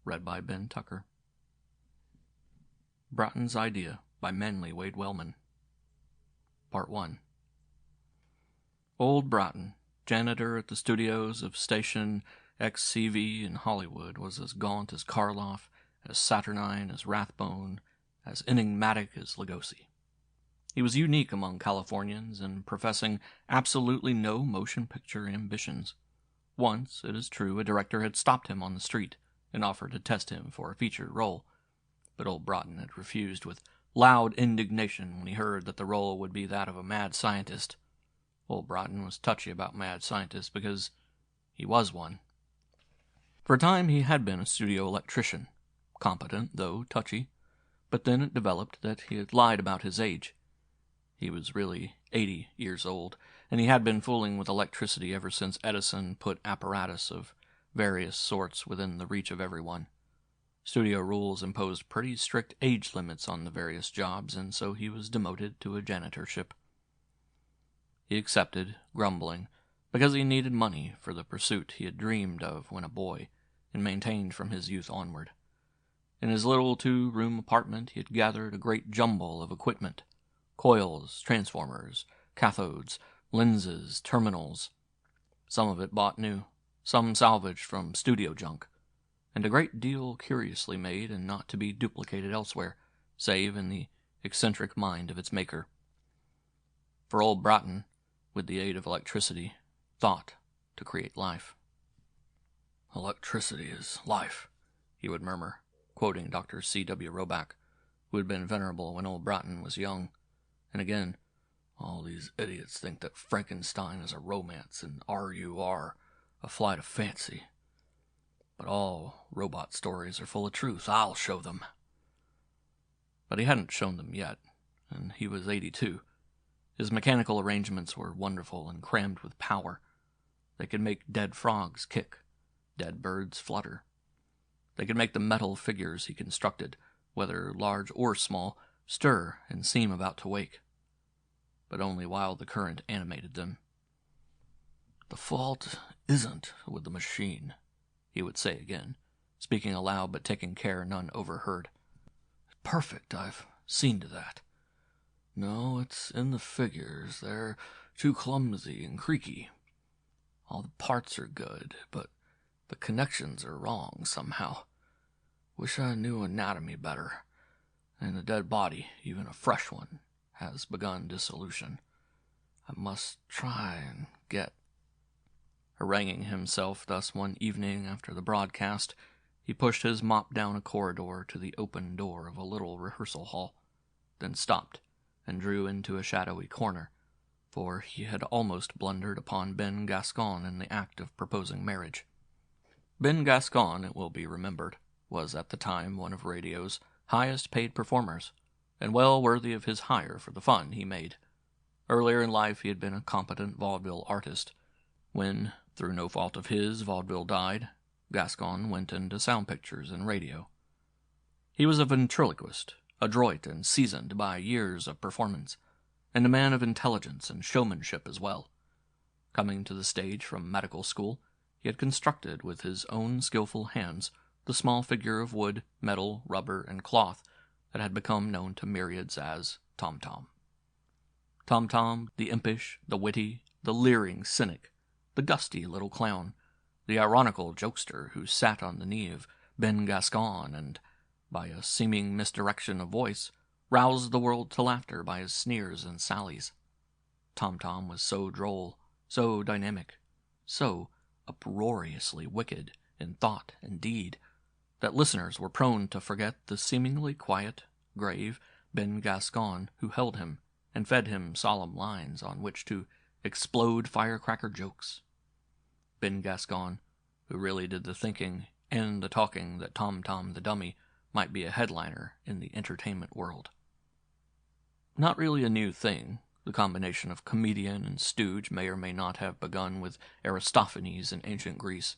read by Ben Tucker. Bratton's Idea by Manly Wade Wellman. Part 1. Old Bratton, janitor at the studios of station XCV in Hollywood, was as gaunt as Karloff, as saturnine as Rathbone, as enigmatic as Lugosi. He was unique among Californians in professing absolutely no motion picture ambitions. Once, it is true, a director had stopped him on the street and offered to test him for a featured role, but old Bratton had refused with loud indignation when he heard that the role would be that of a mad scientist. Old Bratton was touchy about mad scientists because he was one. For a time he had been a studio electrician, competent though touchy, but then it developed that he had lied about his age. He was really 80 years old, and he had been fooling with electricity ever since Edison put apparatus of various sorts within the reach of everyone. Studio rules imposed pretty strict age limits on the various jobs, and so he was demoted to a janitorship. He accepted, grumbling, because he needed money for the pursuit he had dreamed of when a boy, and maintained from his youth onward. In his little 2-room apartment he had gathered a great jumble of equipment: coils, transformers, cathodes, lenses, terminals. Some of it bought new, some salvaged from studio junk, and a great deal curiously made and not to be duplicated elsewhere, save in the eccentric mind of its maker. For old Bratton, with the aid of electricity, thought to create life. "Electricity is life," he would murmur, quoting Dr. C.W. Roback, who had been venerable when old Bratton was young. And again, "All these idiots think that Frankenstein is a romance and R.U.R. a flight of fancy. But all robot stories are full of truth. I'll show them." But he hadn't shown them yet, and he was 82. His mechanical arrangements were wonderful and crammed with power. They could make dead frogs kick, dead birds flutter. They could make the metal figures he constructed, whether large or small, stir and seem about to wake, but only while the current animated them. "The fault isn't with the machine," he would say again, speaking aloud but taking care none overheard. "It's perfect, I've seen to that. No, it's in the figures. They're too clumsy and creaky. All the parts are good, but the connections are wrong somehow. Wish I knew anatomy better. And the dead body, even a fresh one, has begun dissolution. I must try and get..." Haranguing himself thus one evening after the broadcast, he pushed his mop down a corridor to the open door of a little rehearsal hall, then stopped and drew into a shadowy corner, for he had almost blundered upon Ben Gascon in the act of proposing marriage. Ben Gascon, it will be remembered, was at the time one of radio's highest-paid performers, and well worthy of his hire for the fun he made. Earlier in life he had been a competent vaudeville artist. When, through no fault of his, vaudeville died, Gascon went into sound pictures and radio. He was a ventriloquist, adroit and seasoned by years of performance, and a man of intelligence and showmanship as well. Coming to the stage from medical school, he had constructed with his own skillful hands the small figure of wood, metal, rubber, and cloth that had become known to myriads as Tom Tom. Tom Tom, the impish, the witty, the leering cynic, the gusty little clown, the ironical jokester who sat on the knee of Ben Gascon and, by a seeming misdirection of voice, roused the world to laughter by his sneers and sallies. Tom Tom was so droll, so dynamic, so uproariously wicked in thought and deed, that listeners were prone to forget the seemingly quiet, grave Ben Gascon who held him and fed him solemn lines on which to explode firecracker jokes. Ben Gascon, who really did the thinking and the talking that Tom Tom the Dummy might be a headliner in the entertainment world. Not really a new thing, the combination of comedian and stooge may or may not have begun with Aristophanes in ancient Greece.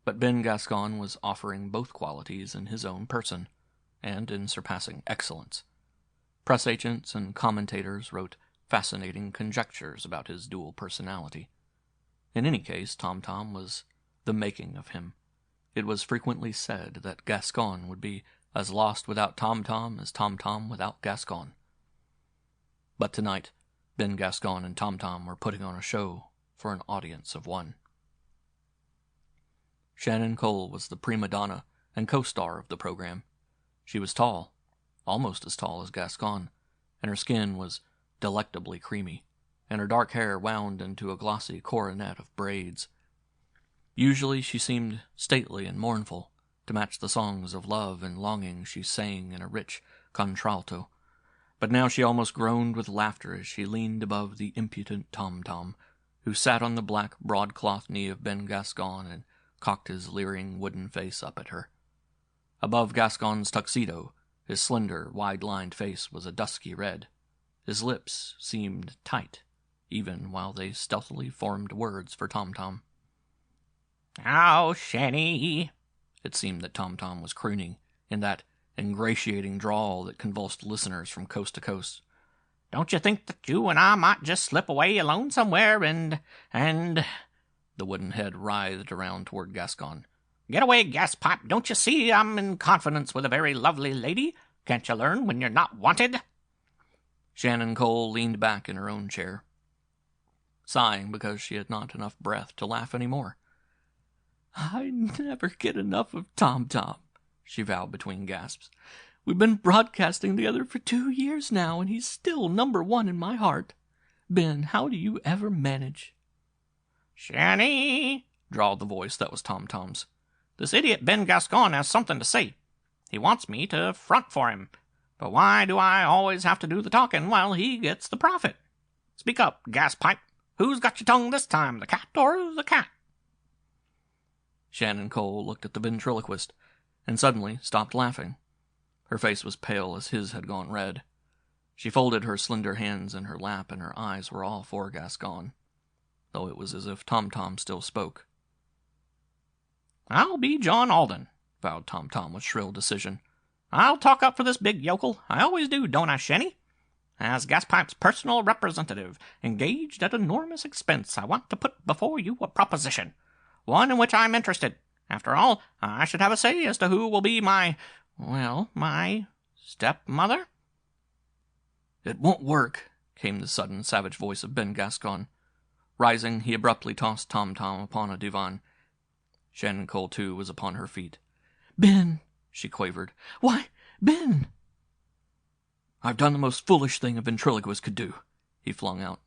But Ben Gascon was offering both qualities in his own person, and in surpassing excellence. Press agents and commentators wrote fascinating conjectures about his dual personality. In any case, Tom Tom was the making of him, it was frequently said that Gascon would be as lost without Tom-Tom as Tom-Tom without Gascon. But tonight, Ben Gascon and Tom-Tom were putting on a show for an audience of one. Shannon Cole was the prima donna and co-star of the program. She was tall, almost as tall as Gascon, and her skin was delectably creamy, and her dark hair wound into a glossy coronet of braids. Usually she seemed stately and mournful, to match the songs of love and longing she sang in a rich contralto, but now she almost groaned with laughter as she leaned above the impudent Tom-Tom, who sat on the black broadcloth knee of Ben Gascon and cocked his leering wooden face up at her. Above Gascon's tuxedo, his slender, wide-lined face was a dusky red. His lips seemed tight, even while they stealthily formed words for Tom-Tom. "Oh, Shanny," it seemed that Tom-Tom was crooning, in that ingratiating drawl that convulsed listeners from coast to coast. "don't you think that you and I might just slip away alone somewhere and The wooden head writhed around toward Gascon. "Get away, Gaspipe. Don't you see I'm in confidence with a very lovely lady? Can't you learn when you're not wanted?" Shannon Cole leaned back in her own chair, sighing because she had not enough breath to laugh any more. "I never get enough of Tom-Tom," she vowed between gasps. "We've been broadcasting together for 2 years now, and he's still #1 in my heart. Ben, how do you ever manage?" "Shanny," drawled the voice that was Tom-Tom's, "this idiot Ben Gascon has something to say. He wants me to front for him. But why do I always have to do the talking while he gets the profit? Speak up, Gaspipe. Who's got your tongue this time, the cat or the cat?" Shannon Cole looked at the ventriloquist, and suddenly stopped laughing. Her face was pale as his had gone red. She folded her slender hands in her lap, and her eyes were all for Gascon, though it was as if Tom-Tom still spoke. "I'll be John Alden," vowed Tom-Tom with shrill decision. "I'll talk up for this big yokel. I always do, don't I, Shanny? As Gaspipe's personal representative, engaged at enormous expense, I want to put before you a proposition, one in which I'm interested. After all, I should have a say as to who will be my stepmother." "It won't work," came the sudden, savage voice of Ben Gascon. Rising, he abruptly tossed Tom-Tom upon a divan. Shannon Cole, too, was upon her feet. "Ben," she quavered. "Why, Ben!" "I've done the most foolish thing a ventriloquist could do," he flung out.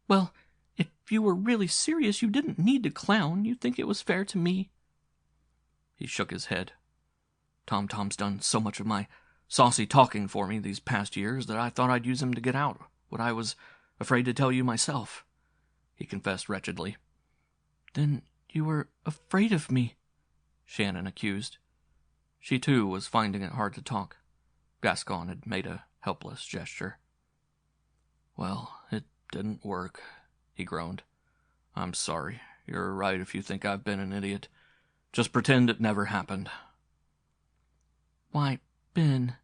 "Well, if you were really serious, you didn't need to clown. You'd think it was fair to me." He shook his head. "Tom-Tom's done so much of my saucy talking for me these past years that I thought I'd use him to get out what I was afraid to tell you myself," he confessed wretchedly. "Then you were afraid of me?" Shannon accused. She, too, was finding it hard to talk. Gascon had made a helpless gesture. "Well, it didn't work," he groaned. "I'm sorry. You're right if you think I've been an idiot. Just pretend it never happened." "Why, Ben,"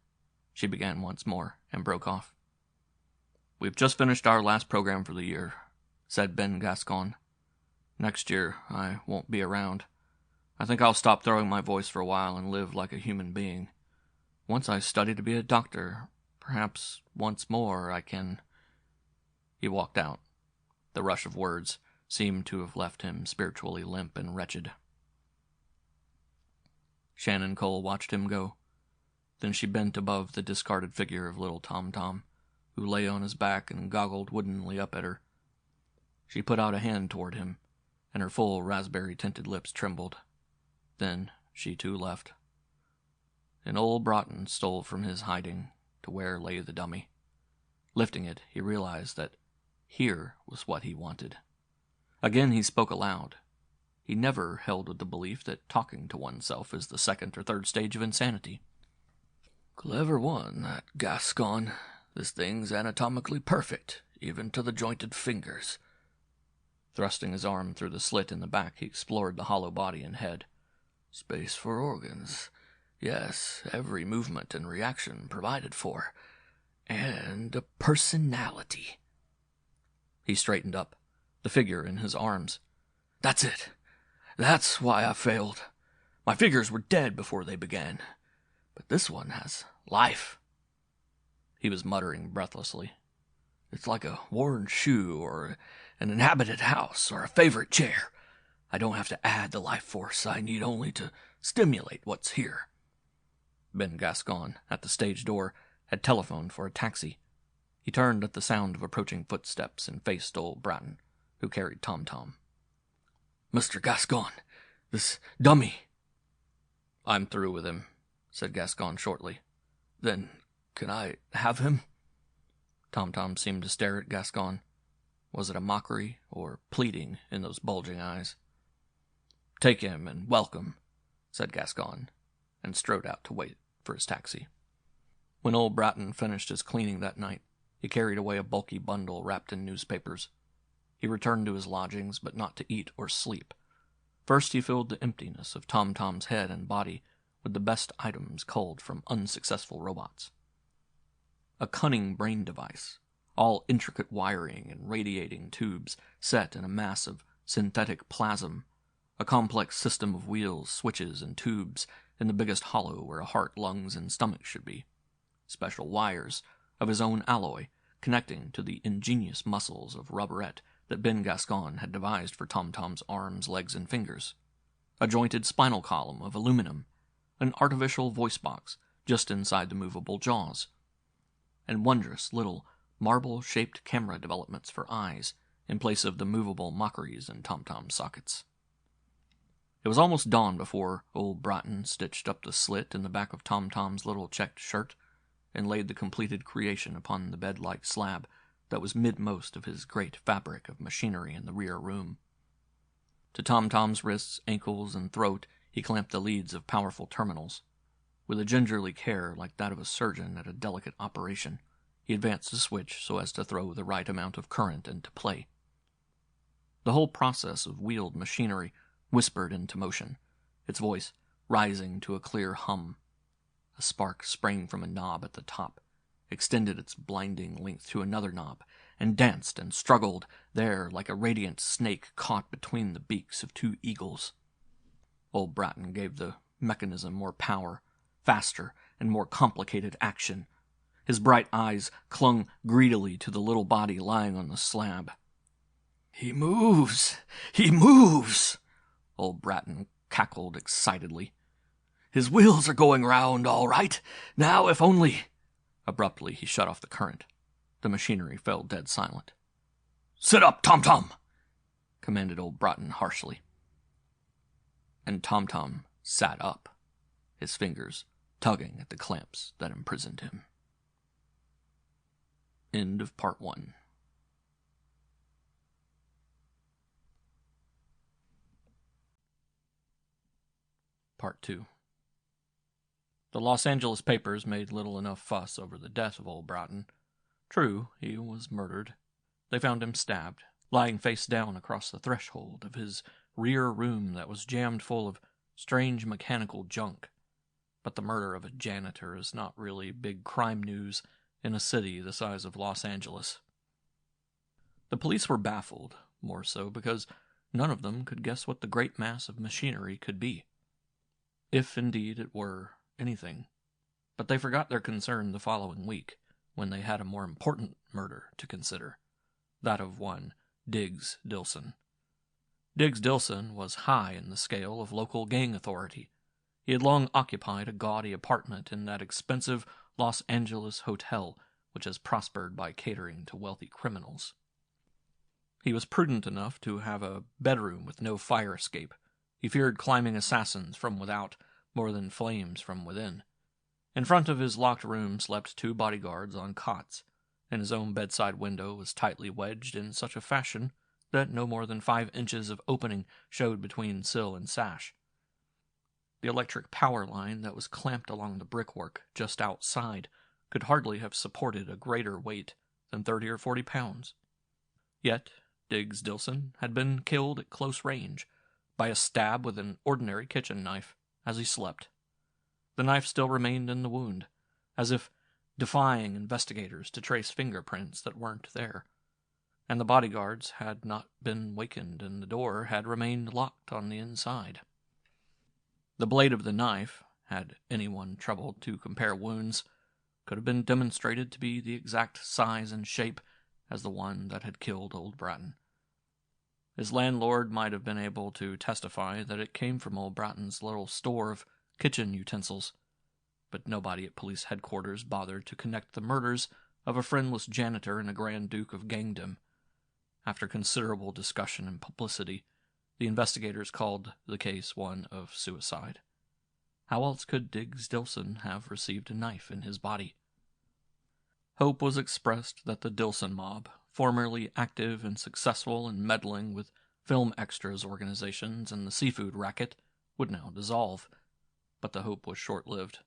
she began once more, and broke off. "We've just finished our last program for the year," said Ben Gascon. "Next year, I won't be around. I think I'll stop throwing my voice for a while and live like a human being. Once I study to be a doctor, perhaps once more I can—" He walked out. The rush of words seemed to have left him spiritually limp and wretched. Shannon Cole watched him go. Then she bent above the discarded figure of little Tom-Tom, who lay on his back and goggled woodenly up at her. She put out a hand toward him, and her full raspberry-tinted lips trembled. Then she too left. And old Bratton stole from his hiding to where lay the dummy. Lifting it, he realized that here was what he wanted. Again he spoke aloud. He never held with the belief that talking to oneself is the second or third stage of insanity. "Clever one, that Gascon. This thing's anatomically perfect, even to the jointed fingers." Thrusting his arm through the slit in the back, he explored the hollow body and head. "Space for organs. Yes, every movement and reaction provided for. And a personality." He straightened up, the figure in his arms. "That's it. That's why I failed. My figures were dead before they began, but this one has life." He was muttering breathlessly. "It's like a worn shoe or an inhabited house or a favorite chair. I don't have to add the life force. I need only to stimulate what's here." Ben Gascon, at the stage door, had telephoned for a taxi. He turned at the sound of approaching footsteps and faced old Bratton, who carried Tom Tom. "Mr. Gascon, this dummy—" "I'm through with him," said Gascon shortly. "Then can I have him?" Tom Tom seemed to stare at Gascon. Was it a mockery or pleading in those bulging eyes? "Take him and welcome," said Gascon, and strode out to wait for his taxi. When old Bratton finished his cleaning that night, he carried away a bulky bundle wrapped in newspapers. He returned to his lodgings, but not to eat or sleep. First he filled the emptiness of Tom Tom's head and body with the best items culled from unsuccessful robots. A cunning brain device, all intricate wiring and radiating tubes set in a mass of synthetic plasm, a complex system of wheels, switches, and tubes in the biggest hollow where a heart, lungs, and stomach should be, special wires of his own alloy connecting to the ingenious muscles of rubberette that Ben Gascon had devised for Tom Tom's arms, legs, and fingers, a jointed spinal column of aluminum, an artificial voice box just inside the movable jaws, and wondrous little marble-shaped camera developments for eyes in place of the movable mockeries in Tom Tom's sockets. It was almost dawn before old Bratton stitched up the slit in the back of Tom Tom's little checked shirt and laid the completed creation upon the bed-like slab that was midmost of his great fabric of machinery in the rear room. To Tom Tom's wrists, ankles, and throat he clamped the leads of powerful terminals. With a gingerly care like that of a surgeon at a delicate operation, he advanced the switch so as to throw the right amount of current into play. The whole process of wheeled machinery whispered into motion, its voice rising to a clear hum. A spark sprang from a knob at the top, extended its blinding length to another knob, and danced and struggled there like a radiant snake caught between the beaks of two eagles. Old Bratton gave the mechanism more power, faster and more complicated action. His bright eyes clung greedily to the little body lying on the slab. "He moves! He moves!" Old Bratton cackled excitedly. "His wheels are going round all right. Now if only—" Abruptly he shut off the current. The machinery fell dead silent. "Sit up, Tom Tom!" commanded old Bratton harshly. And Tom Tom sat up, his fingers tugging at the clamps that imprisoned him. End of Part 1. Part 2. The Los Angeles papers made little enough fuss over the death of old Bratton. True, he was murdered. They found him stabbed, lying face down across the threshold of his rear room that was jammed full of strange mechanical junk. But the murder of a janitor is not really big crime news in a city the size of Los Angeles. The police were baffled, more so because none of them could guess what the great mass of machinery could be, if indeed it were anything. But they forgot their concern the following week, when they had a more important murder to consider, that of one Diggs Dilson. Diggs Dilson was high in the scale of local gang authority. He had long occupied a gaudy apartment in that expensive Los Angeles hotel which has prospered by catering to wealthy criminals. He was prudent enough to have a bedroom with no fire escape. He feared climbing assassins from without more than flames from within. In front of his locked room slept 2 bodyguards on cots, and his own bedside window was tightly wedged in such a fashion that no more than 5 inches of opening showed between sill and sash. The electric power line that was clamped along the brickwork just outside could hardly have supported a greater weight than 30 or 40 pounds. Yet Diggs Dilson had been killed at close range by a stab with an ordinary kitchen knife as he slept. The knife still remained in the wound, as if defying investigators to trace fingerprints that weren't there, and the bodyguards had not been wakened and the door had remained locked on the inside. The blade of the knife, had anyone troubled to compare wounds, could have been demonstrated to be the exact size and shape as the one that had killed old Bratton. His landlord might have been able to testify that it came from old Bratton's little store of kitchen utensils, but nobody at police headquarters bothered to connect the murders of a friendless janitor and a Grand Duke of Gangdom. After considerable discussion and publicity, the investigators called the case one of suicide. How else could Diggs Dilson have received a knife in his body? Hope was expressed that the Dilson mob, formerly active and successful in meddling with film extras organizations and the seafood racket, would now dissolve, but the hope was short-lived.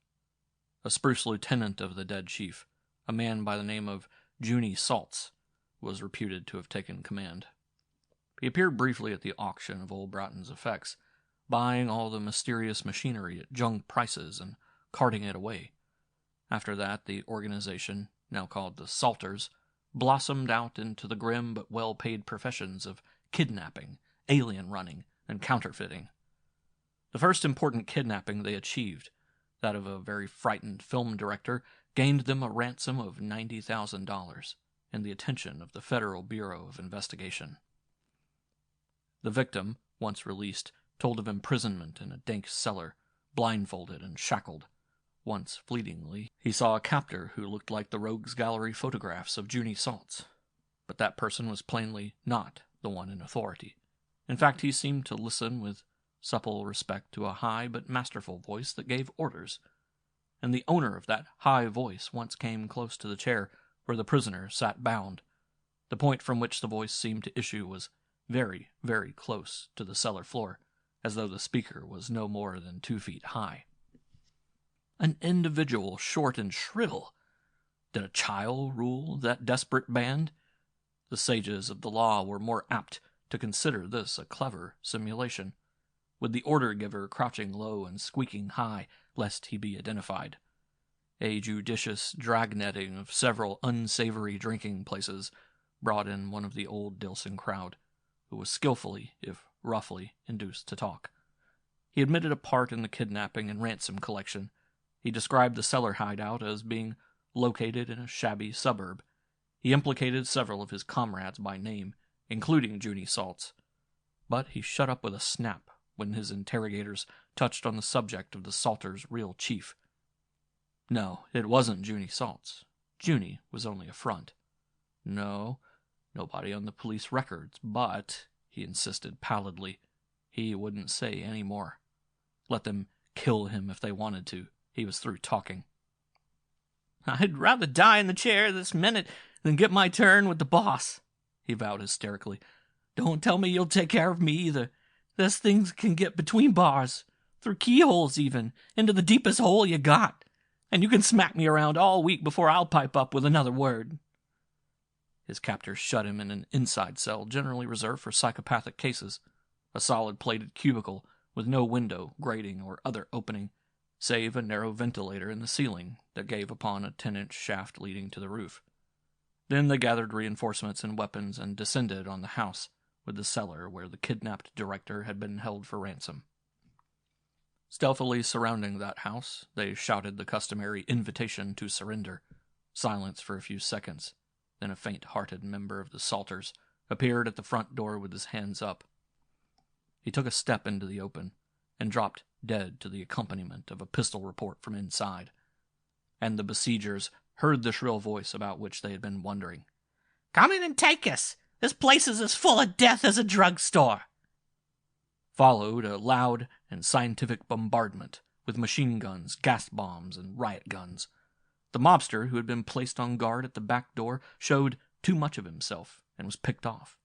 A spruce lieutenant of the dead chief, a man by the name of Junie Saltz, was reputed to have taken command. He appeared briefly at the auction of old Bratton's effects, buying all the mysterious machinery at junk prices and carting it away. After that, the organization, now called the Salters, blossomed out into the grim but well-paid professions of kidnapping, alien running, and counterfeiting. The first important kidnapping they achieved, that of a very frightened film director, gained them a ransom of $90,000 and the attention of the Federal Bureau of Investigation. The victim, once released, told of imprisonment in a dank cellar, blindfolded and shackled. Once, fleetingly, he saw a captor who looked like the rogues gallery photographs of Junie Saltz, but that person was plainly not the one in authority. In fact, he seemed to listen with supple respect to a high but masterful voice that gave orders, and the owner of that high voice once came close to the chair where the prisoner sat bound. The point from which the voice seemed to issue was very, very close to the cellar floor, as though the speaker was no more than 2 feet high. An individual short and shrill. Did a child rule that desperate band? The sages of the law were more apt to consider this a clever simulation, with the order-giver crouching low and squeaking high, lest he be identified. A judicious dragnetting of several unsavory drinking places brought in one of the old Dilson crowd, who was skillfully, if roughly, induced to talk. He admitted a part in the kidnapping and ransom collection. He described the cellar hideout as being located in a shabby suburb. He implicated several of his comrades by name, including Junie Saltz. But he shut up with a snap when his interrogators touched on the subject of the Salters' real chief. No, it wasn't Junie Saltz. Junie was only a front. No, nobody on the police records, but, he insisted pallidly, he wouldn't say any more. Let them kill him if they wanted to. He was through talking. "I'd rather die in the chair this minute than get my turn with the boss," he vowed hysterically. "Don't tell me you'll take care of me either. There's things can get between bars, through keyholes even, into the deepest hole you got. And you can smack me around all week before I'll pipe up with another word." His captors shut him in an inside cell generally reserved for psychopathic cases, a solid plated cubicle with no window, grating, or other opening, save a narrow ventilator in the ceiling that gave upon a 10-inch shaft leading to the roof. Then they gathered reinforcements and weapons and descended on the house, with the cellar where the kidnapped director had been held for ransom. Stealthily surrounding that house, they shouted the customary invitation to surrender. Silence for a few seconds. Then a faint-hearted member of the Salters appeared at the front door with his hands up. He took a step into the open and dropped dead to the accompaniment of a pistol report from inside. And the besiegers heard the shrill voice about which they had been wondering. "Come in and take us! This place is as full of death as a drugstore!" Followed a loud and scientific bombardment with machine guns, gas bombs, and riot guns. The mobster who had been placed on guard at the back door showed too much of himself and was picked off.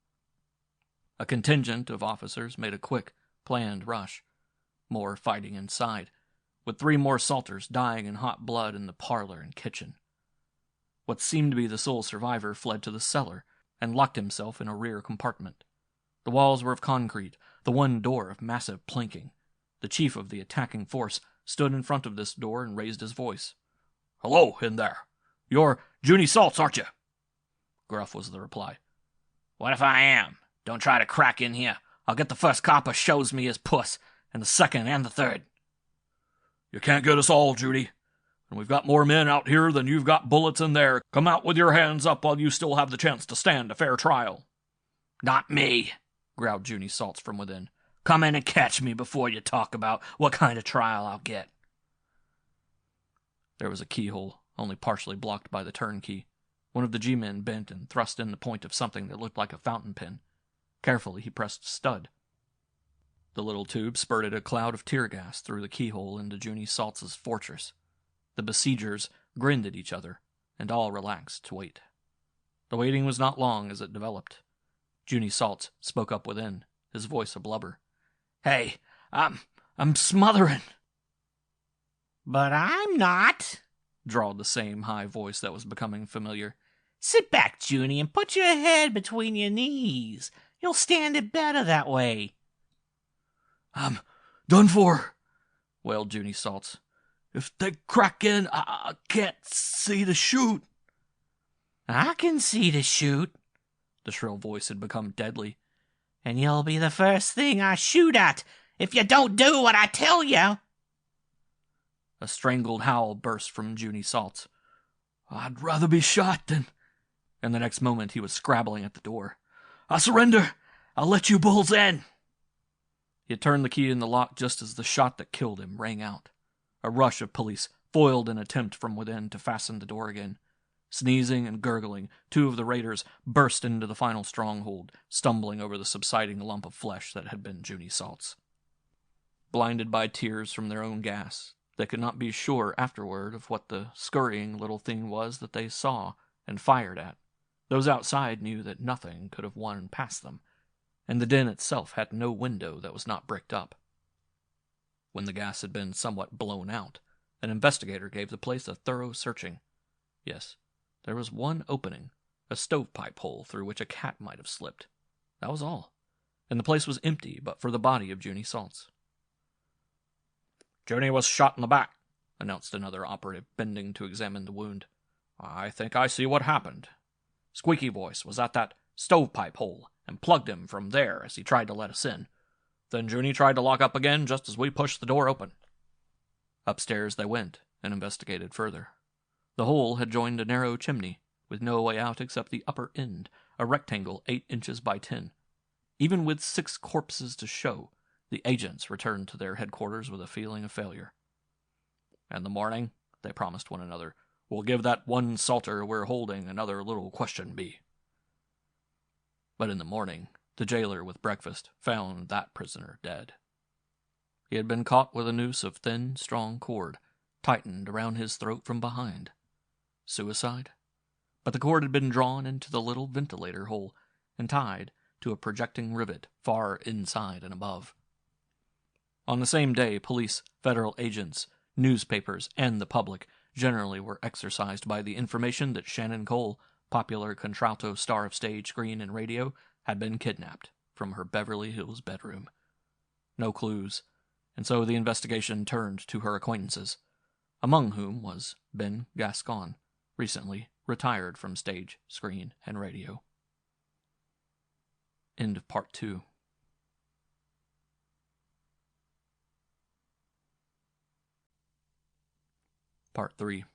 A contingent of officers made a quick, planned rush. More fighting inside, with 3 more Salters dying in hot blood in the parlor and kitchen. What seemed to be the sole survivor fled to the cellar and locked himself in a rear compartment. The walls were of concrete, the one door of massive planking. The chief of the attacking force stood in front of this door and raised his voice. "Hello, in there. You're Junie Saltz, aren't you?" Gruff was the reply. "What if I am? Don't try to crack in here. I'll get the first cop who shows me his puss, and the second and the third." You can't get us all, Judy. And we've got more men out here than you've got bullets in there. Come out with your hands up while you still have the chance to stand a fair trial." "Not me," growled Junie Salts from within. "Come in and catch me before you talk about what kind of trial I'll get." There was a keyhole, only partially blocked by the turnkey. One of the G-men bent and thrust in the point of something that looked like a fountain pen. Carefully, he pressed stud. The little tube spurted a cloud of tear gas through the keyhole into Junie Salts' fortress. The besiegers grinned at each other, and all relaxed to wait. The waiting was not long as it developed. Junie Salts spoke up within, his voice a blubber. "Hey, I'm smothering." "But I'm not," drawled the same high voice that was becoming familiar. "Sit back, Junie, and put your head between your knees. You'll stand it better that way." "I'm done for," wailed Junie Salts. "If they crack in, I can't see to shoot." "I can see to shoot." The shrill voice had become deadly. "And you'll be the first thing I shoot at if you don't do what I tell you." A strangled howl burst from Junie Salts. "I'd rather be shot than—" And the next moment he was scrabbling at the door. "I surrender! I'll let you bulls in!" He had turned the key in the lock just as the shot that killed him rang out. A rush of police foiled an attempt from within to fasten the door again. Sneezing and gurgling, two of the raiders burst into the final stronghold, stumbling over the subsiding lump of flesh that had been Junie Salts. Blinded by tears from their own gas, they could not be sure afterward of what the scurrying little thing was that they saw and fired at. Those outside knew that nothing could have won past them, and the den itself had no window that was not bricked up. When the gas had been somewhat blown out, an investigator gave the place a thorough searching. Yes, there was one opening, a stovepipe hole through which a cat might have slipped. That was all, and the place was empty but for the body of Junie Salts. "Junie was shot in the back," announced another operative, bending to examine the wound. "I think I see what happened. Squeaky Voice was at that stovepipe hole and plugged him from there as he tried to let us in. Then Junie tried to lock up again just as we pushed the door open." Upstairs they went and investigated further. The hole had joined a narrow chimney, with no way out except the upper end, a rectangle 8 inches by 10. Even with 6 corpses to show, the agents returned to their headquarters with a feeling of failure. "In the morning," they promised one another, "we'll give that one salter we're holding another little question bee." But in the morning, the jailer with breakfast found that prisoner dead. He had been caught with a noose of thin, strong cord, tightened around his throat from behind. Suicide? But the cord had been drawn into the little ventilator hole and tied to a projecting rivet far inside and above. On the same day, police, federal agents, newspapers, and the public generally were exercised by the information that Shannon Cole, popular contralto star of stage, screen, and radio, had been kidnapped from her Beverly Hills bedroom. No clues, and so the investigation turned to her acquaintances, among whom was Ben Gascon, recently retired from stage, screen, and radio. End of Part 2. Part 3.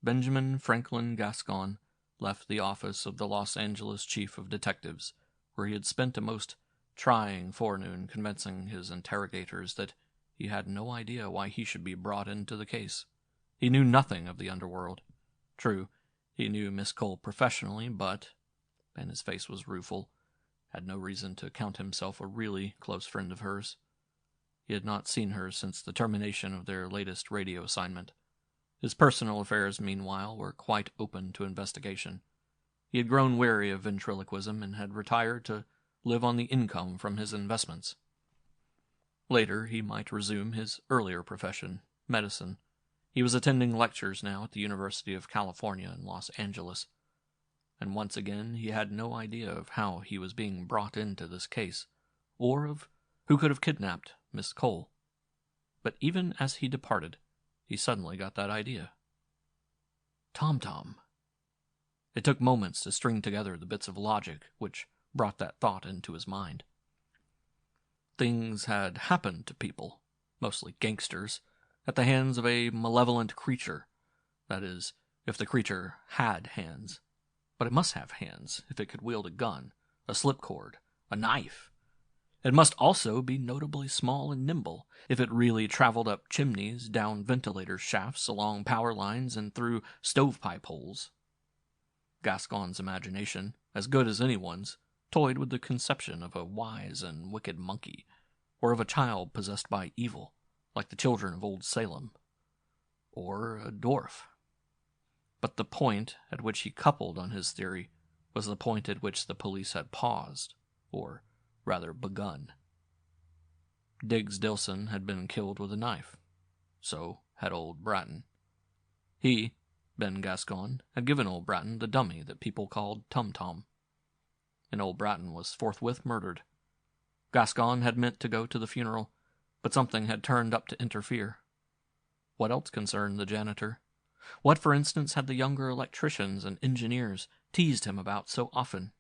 Benjamin Franklin Gascon left the office of the Los Angeles Chief of Detectives, where he had spent a most trying forenoon convincing his interrogators that he had no idea why he should be brought into the case. He knew nothing of the underworld. True, he knew Miss Cole professionally, but, and his face was rueful, had no reason to count himself a really close friend of hers. He had not seen her since the termination of their latest radio assignment. His personal affairs, meanwhile, were quite open to investigation. He had grown weary of ventriloquism and had retired to live on the income from his investments. Later, he might resume his earlier profession, medicine. He was attending lectures now at the University of California in Los Angeles. And once again, he had no idea of how he was being brought into this case, or of who could have kidnapped Miss Cole. But even as he departed, he suddenly got that idea. Tom-Tom. It took moments to string together the bits of logic which brought that thought into his mind. Things had happened to people, mostly gangsters, at the hands of a malevolent creature. That is, if the creature had hands. But it must have hands if it could wield a gun, a slipcord, a knife. It must also be notably small and nimble if it really traveled up chimneys, down ventilator shafts, along power lines, and through stovepipe holes. Gascon's imagination, as good as anyone's, toyed with the conception of a wise and wicked monkey, or of a child possessed by evil, like the children of old Salem, or a dwarf. But the point at which he coupled on his theory was the point at which the police had paused, or rather begun. Diggs Dilson had been killed with a knife. So had old Bratton. He, Ben Gascon, had given old Bratton the dummy that people called Tum Tom. And old Bratton was forthwith murdered. Gascon had meant to go to the funeral, but something had turned up to interfere. What else concerned the janitor? What, for instance, had the younger electricians and engineers teased him about so often?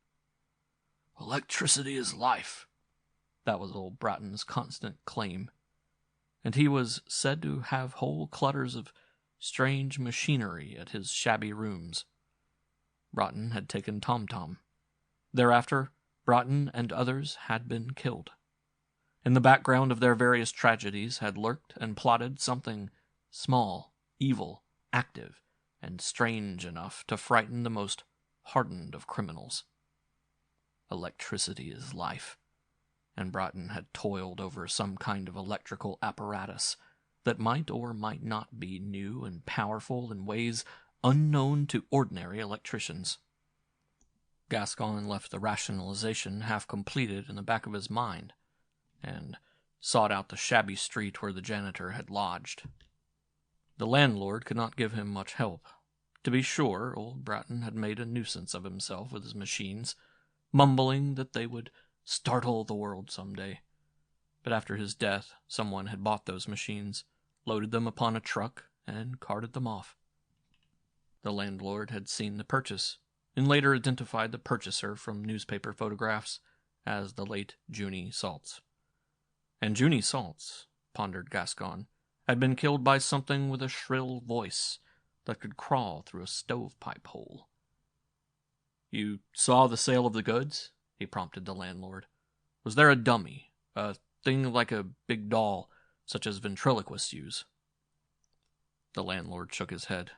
Electricity is life. That was old Bratton's constant claim. And he was said to have whole clutters of strange machinery at his shabby rooms. Bratton had taken Tom Tom. Thereafter, Bratton and others had been killed. In the background of their various tragedies had lurked and plotted something small, evil, active, and strange enough to frighten the most hardened of criminals. Electricity is life, and Bratton had toiled over some kind of electrical apparatus that might or might not be new and powerful in ways unknown to ordinary electricians. Gascon left the rationalization half completed in the back of his mind, and sought out the shabby street where the janitor had lodged. The landlord could not give him much help. To be sure, old Bratton had made a nuisance of himself with his machines, mumbling that they would startle the world some day. But after his death, someone had bought those machines, loaded them upon a truck, and carted them off. The landlord had seen the purchase, and later identified the purchaser from newspaper photographs as the late Junie Saltz. And Junie Saltz, pondered Gascon, had been killed by something with a shrill voice that could crawl through a stovepipe hole. "You saw the sale of the goods?" he prompted the landlord. "Was there a dummy, a thing like a big doll, such as ventriloquists use?" The landlord shook his head.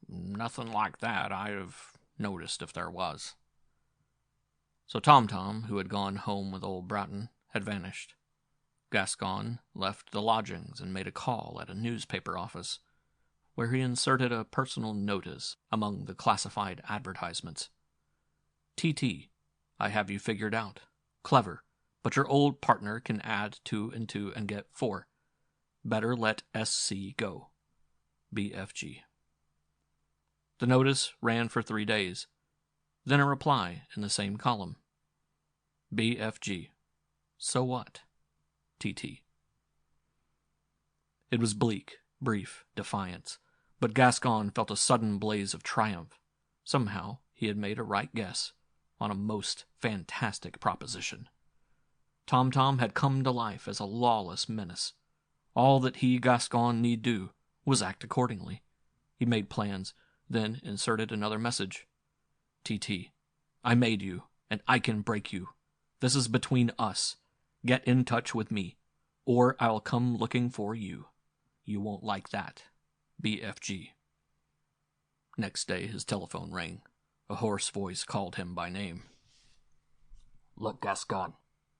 "Nothing like that I'd have noticed if there was." So Tom Tom, who had gone home with old Bratton, had vanished. Gascon left the lodgings and made a call at a newspaper office, where he inserted a personal notice among the classified advertisements. "TT, I have you figured out. Clever, but your old partner can add 2 and 2 and get 4. Better let SC go. BFG." The notice ran for 3 days. Then a reply in the same column. BFG. So what? TT. It was bleak, brief, defiance, but Gascon felt a sudden blaze of triumph. Somehow he had made a right guess on a most fantastic proposition. Tom Tom had come to life as a lawless menace. All that he, Gascon, need do was act accordingly. He made plans, then inserted another message. TT, I made you, and I can break you. This is between us. Get in touch with me, or I'll come looking for you. You won't like that. BFG. Next day his telephone rang. A hoarse voice called him by name. "Look, Gascon,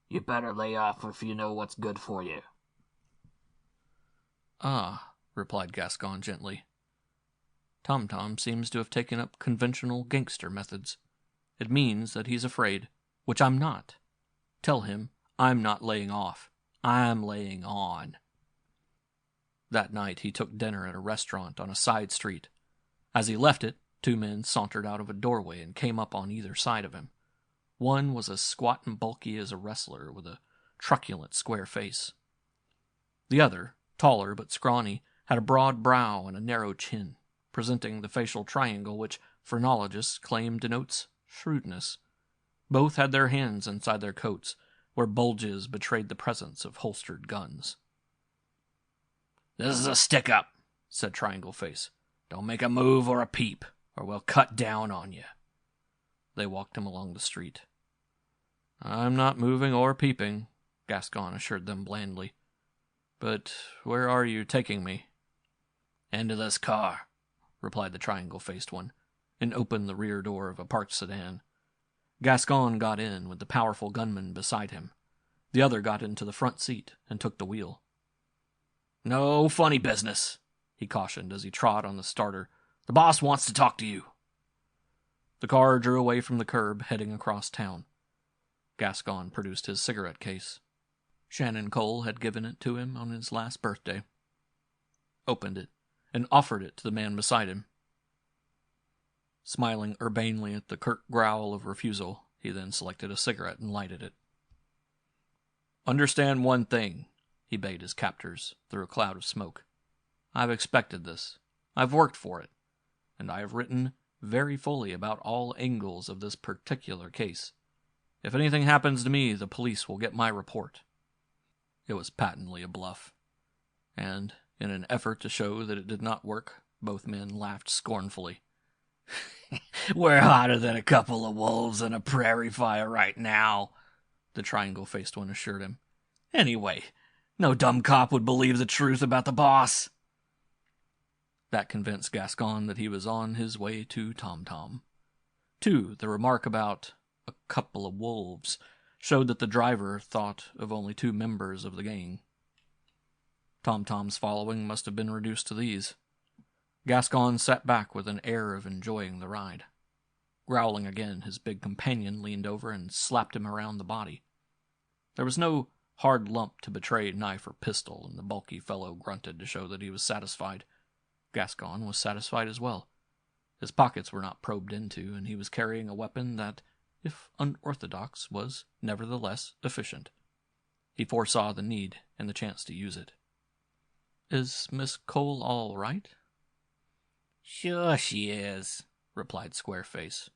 you better lay off if you know what's good for you." "Ah," replied Gascon gently. Tom Tom seems to have taken up conventional gangster methods. It means that he's afraid, which I'm not. Tell him I'm not laying off. I'm laying on. That night he took dinner at a restaurant on a side street. As he left it, 2 men sauntered out of a doorway and came up on either side of him. One was as squat and bulky as a wrestler, with a truculent square face. The other, taller but scrawny, had a broad brow and a narrow chin, presenting the facial triangle which phrenologists claim denotes shrewdness. Both had their hands inside their coats, where bulges betrayed the presence of holstered guns. "This is a stick-up," said Triangle Face. "Don't make a move or a peep, or we'll cut down on you." They walked him along the street. "I'm not moving or peeping," Gascon assured them blandly. "But where are you taking me?" "Into this car," replied the triangle-faced one, and opened the rear door of a parked sedan. Gascon got in with the powerful gunman beside him. The other got into the front seat and took the wheel. "No funny business," he cautioned as he trod on the starter. "The boss wants to talk to you." The car drew away from the curb, heading across town. Gascon produced his cigarette case. Shannon Cole had given it to him on his last birthday. Opened it, and offered it to the man beside him. Smiling urbanely at the curt growl of refusal, he then selected a cigarette and lighted it. "Understand one thing," he bade his captors through a cloud of smoke. "I've expected this. I've worked for it. And I have written very fully about all angles of this particular case. If anything happens to me, the police will get my report." It was patently a bluff. And, in an effort to show that it did not work, both men laughed scornfully. "We're hotter than a couple of wolves in a prairie fire right now," the triangle-faced one assured him. "Anyway, no dumb cop would believe the truth about the boss." That convinced Gascon that he was on his way to Tom Tom. Too, the remark about a couple of wolves showed that the driver thought of only 2 members of the gang. Tom Tom's following must have been reduced to these. Gascon sat back with an air of enjoying the ride. Growling again, his big companion leaned over and slapped him around the body. There was no hard lump to betray knife or pistol, and the bulky fellow grunted to show that he was satisfied. Gascon was satisfied as well. His pockets were not probed into, and he was carrying a weapon that, if unorthodox, was nevertheless efficient. He foresaw the need and the chance to use it. "Is Miss Cole all right?" "Sure she is," replied Squareface.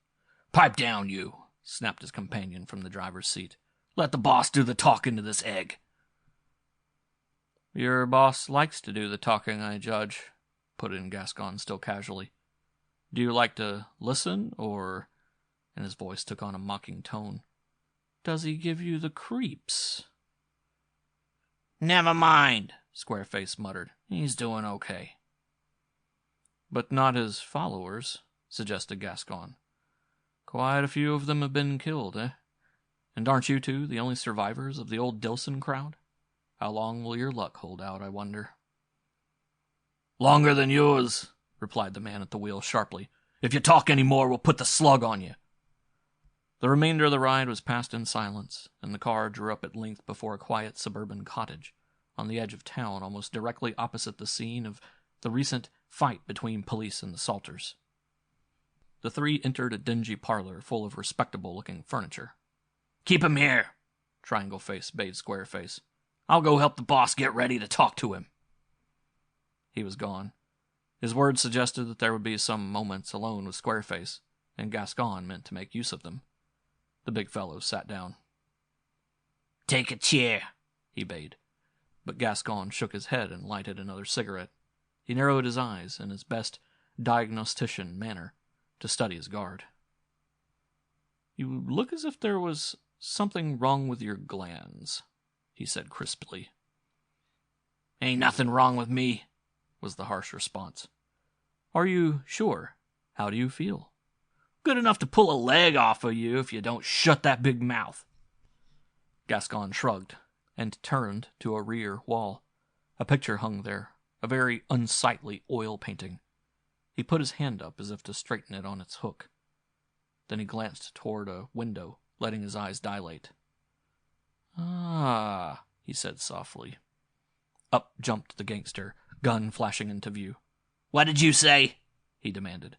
"Pipe down, you," snapped his companion from the driver's seat. "Let the boss do the talking to this egg." "Your boss likes to do the talking, I judge," put in Gascon still casually. "Do you like to listen, or," and his voice took on a mocking tone, "does he give you the creeps?" "Never mind," Squareface muttered. "He's doing okay." "But not his followers," suggested Gascon. "Quite a few of them have been killed, eh? And aren't you two the only survivors of the old Dilson crowd? How long will your luck hold out, I wonder?" "Longer than yours," replied the man at the wheel sharply. "If you talk any more, we'll put the slug on you." The remainder of the ride was passed in silence, and the car drew up at length before a quiet suburban cottage, on the edge of town, almost directly opposite the scene of the recent fight between police and the Salters. The 3 entered a dingy parlor full of respectable-looking furniture. "Keep him here," Triangle Face bade Square Face. "I'll go help the boss get ready to talk to him." He was gone. His words suggested that there would be some moments alone with Squareface, and Gascon meant to make use of them. The big fellow sat down. "Take a chair," he bade. But Gascon shook his head and lighted another cigarette. He narrowed his eyes in his best diagnostician manner to study his guard. "You look as if there was something wrong with your glands," he said crisply. "Ain't nothing wrong with me," was the harsh response. "Are you sure? How do you feel?" "Good enough to pull a leg off of you if you don't shut that big mouth." Gascon shrugged and turned to a rear wall. A picture hung there, a very unsightly oil painting. He put his hand up as if to straighten it on its hook. Then he glanced toward a window, letting his eyes dilate. "Ah," he said softly. Up jumped the gangster, gun flashing into view. "What did you say?" he demanded.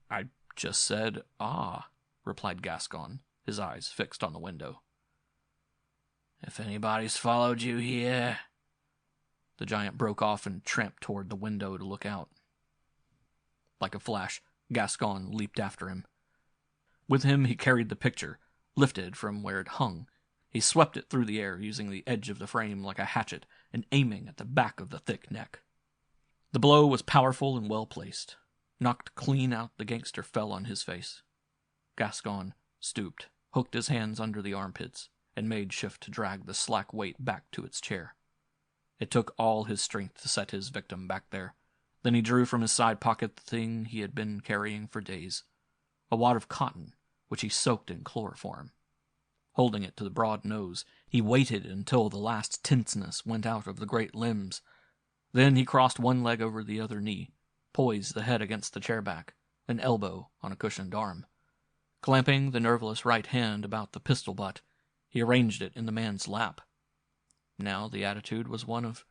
"I just said, ah," replied Gascon, his eyes fixed on the window. "If anybody's followed you here..." The giant broke off and tramped toward the window to look out. Like a flash, Gascon leaped after him. With him he carried the picture, lifted from where it hung. He swept it through the air, using the edge of the frame like a hatchet, and aiming at the back of the thick neck. The blow was powerful and well-placed. Knocked clean out, the gangster fell on his face. Gascon stooped, hooked his hands under the armpits, and made shift to drag the slack weight back to its chair. It took all his strength to set his victim back there. Then he drew from his side pocket the thing he had been carrying for days, a wad of cotton, which he soaked in chloroform. Holding it to the broad nose, he waited until the last tenseness went out of the great limbs. Then he crossed one leg over the other knee, poised the head against the chair back, an elbow on a cushioned arm. Clamping the nerveless right hand about the pistol butt, he arranged it in the man's lap. Now the attitude was one of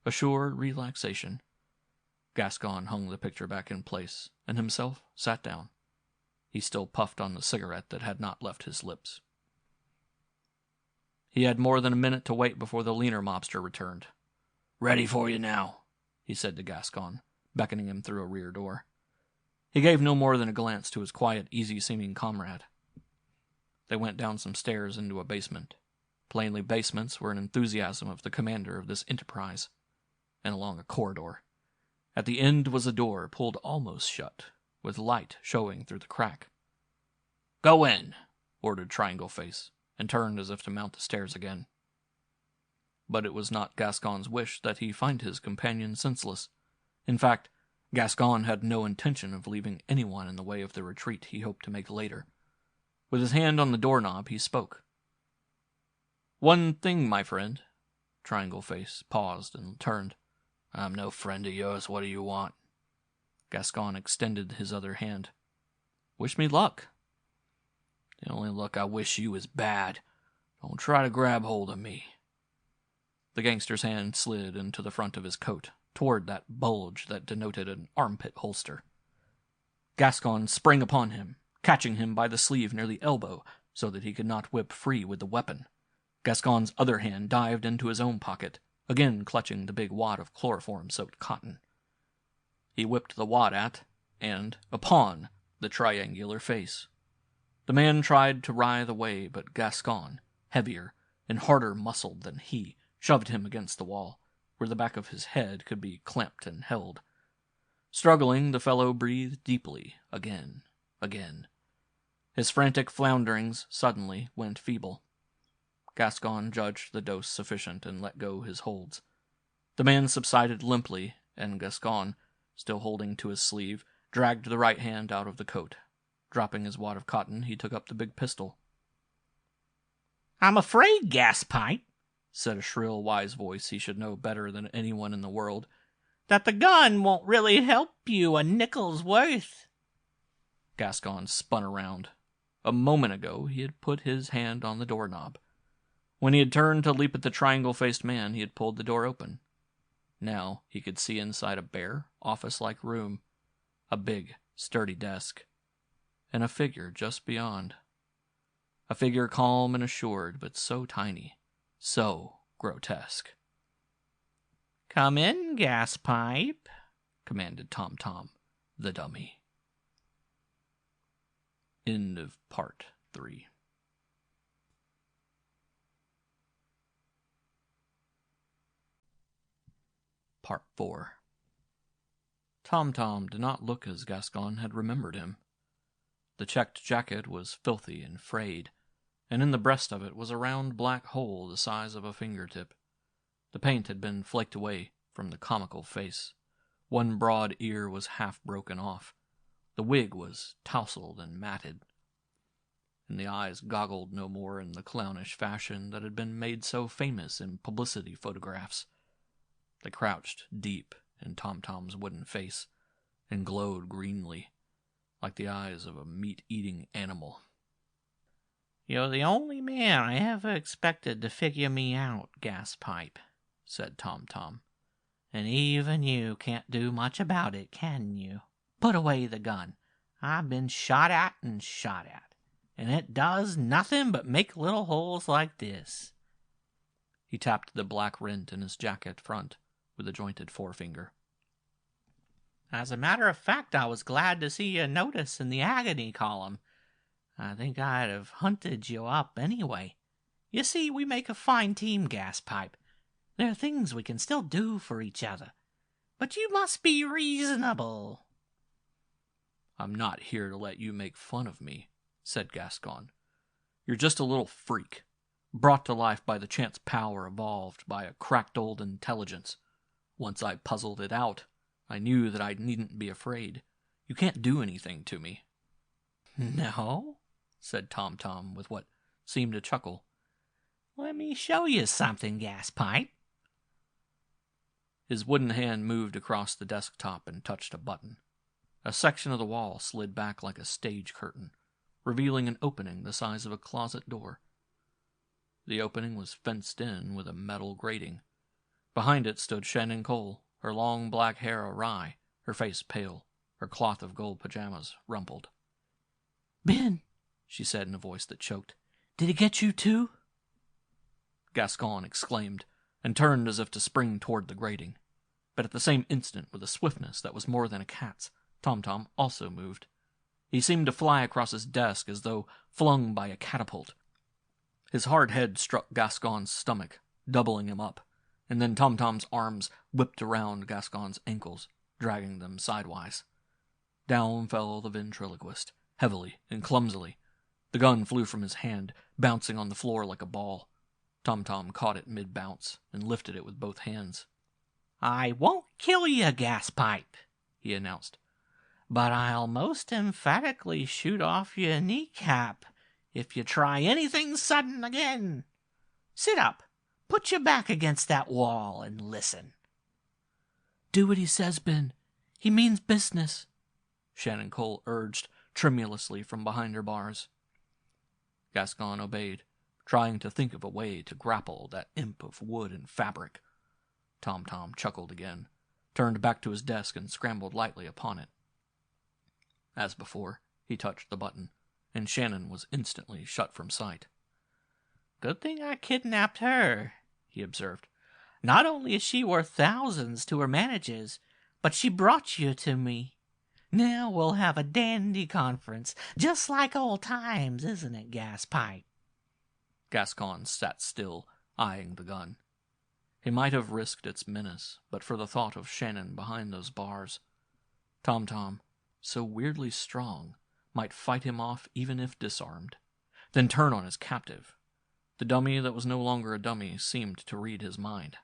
assured relaxation. Gascon hung the picture back in place, and himself sat down. He still puffed on the cigarette that had not left his lips. He had more than a minute to wait before the leaner mobster returned. "Ready for you now," he said to Gascon, beckoning him through a rear door. He gave no more than a glance to his quiet, easy-seeming comrade. They went down some stairs into a basement. Plainly basements were an enthusiasm of the commander of this enterprise, and along a corridor. At the end was a door pulled almost shut, with light showing through the crack. "Go in," ordered Triangle Face, and turned as if to mount the stairs again. But it was not Gascon's wish that he find his companion senseless. In fact, Gascon had no intention of leaving anyone in the way of the retreat he hoped to make later. With his hand on the doorknob, he spoke. "One thing, my friend." Triangle Face paused and turned. "I'm no friend of yours. What do you want?" Gascon extended his other hand. "Wish me luck." "The only luck I wish you is bad. Don't try to grab hold of me." The gangster's hand slid into the front of his coat, toward that bulge that denoted an armpit holster. Gascon sprang upon him, catching him by the sleeve near the elbow so that he could not whip free with the weapon. Gascon's other hand dived into his own pocket, again clutching the big wad of chloroform-soaked cotton. He whipped the wad at, and upon, the triangular face. The man tried to writhe away, but Gascon, heavier and harder muscled than he, shoved him against the wall, where the back of his head could be clamped and held. Struggling, the fellow breathed deeply, again. His frantic flounderings suddenly went feeble. Gascon judged the dose sufficient and let go his holds. The man subsided limply, and Gascon, still holding to his sleeve, dragged the right hand out of the coat. Dropping his wad of cotton, he took up the big pistol. "I'm afraid, Gaspipe," said a shrill, wise voice he should know better than anyone in the world, "that the gun won't really help you a nickel's worth." Gascon spun around. A moment ago, he had put his hand on the doorknob. When he had turned to leap at the triangle-faced man, he had pulled the door open. Now he could see inside a bare, office-like room, a big, sturdy desk, and a figure just beyond. A figure calm and assured, but so tiny, so grotesque. "Come in, Gaspipe," commanded Tom Tom, the dummy. End of Part 3. Part 4. Tom Tom did not look as Gascon had remembered him. The checked jacket was filthy and frayed, and in the breast of it was a round black hole the size of a fingertip. The paint had been flaked away from the comical face. One broad ear was half broken off. The wig was tousled and matted, and the eyes goggled no more in the clownish fashion that had been made so famous in publicity photographs. They crouched deep in Tom Tom's wooden face and glowed greenly, like the eyes of a meat-eating animal. "You're the only man I ever expected to figure me out, Gaspipe," said Tom Tom. "And even you can't do much about it, can you? Put away the gun. I've been shot at, and it does nothing but make little holes like this." He tapped the black rent in his jacket front with a jointed forefinger. "As a matter of fact, I was glad to see a notice in the agony column. I think I'd have hunted you up anyway. You see, we make a fine team, Gaspipe. There are things we can still do for each other. But you must be reasonable. I'm not here to let you make fun of me, said Gascon. You're just a little freak, brought to life by the chance power evolved by a cracked old intelligence. Once I puzzled it out, I knew that I needn't be afraid. You can't do anything to me. No, said Tom Tom with what seemed a chuckle. Let me show you something, Gaspipe. His wooden hand moved across the desktop and touched a button. A section of the wall slid back like a stage curtain, revealing an opening the size of a closet door. The opening was fenced in with a metal grating. Behind it stood Shannon Cole, her long black hair awry, her face pale, her cloth of gold pajamas rumpled. Ben, she said in a voice that choked. Did he get you too? Gascon exclaimed, and turned as if to spring toward the grating. But at the same instant, with a swiftness that was more than a cat's, Tom Tom also moved. He seemed to fly across his desk as though flung by a catapult. His hard head struck Gascon's stomach, doubling him up, and then Tom Tom's arms whipped around Gascon's ankles, dragging them sidewise. Down fell the ventriloquist, heavily and clumsily. The gun flew from his hand, bouncing on the floor like a ball. Tom Tom caught it mid-bounce and lifted it with both hands. I won't kill you, Gaspipe, he announced, but I'll most emphatically shoot off your kneecap if you try anything sudden again. Sit up, put your back against that wall, and listen. Do what he says, Ben. He means business, Shannon Cole urged tremulously from behind her bars. Gascon obeyed, trying to think of a way to grapple that imp of wood and fabric. Tom Tom chuckled again, turned back to his desk, and scrambled lightly upon it. As before, he touched the button, and Shannon was instantly shut from sight. Good thing I kidnapped her, he observed. Not only is she worth thousands to her managers, but she brought you to me. Now we'll have a dandy conference, just like old times, isn't it, Gaspipe? Gascon sat still, eyeing the gun. He might have risked its menace, but for the thought of Shannon behind those bars. Tom Tom, so weirdly strong, might fight him off even if disarmed, then turn on his captive. The dummy that was no longer a dummy seemed to read his mind.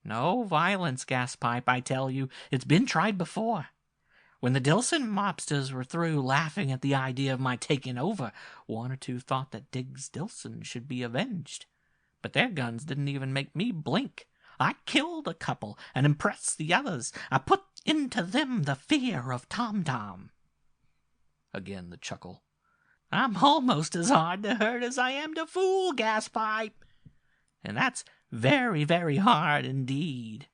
No violence, Gaspipe, I tell you. It's been tried before. When the Dilson mobsters were through laughing at the idea of my taking over, one or two thought that Diggs Dilson should be avenged. But their guns didn't even make me blink. I killed a couple and impressed the others. I put into them the fear of Tom Tom. Again the chuckle. I'm almost as hard to hurt as I am to fool, Gaspipe. And that's very, very hard indeed.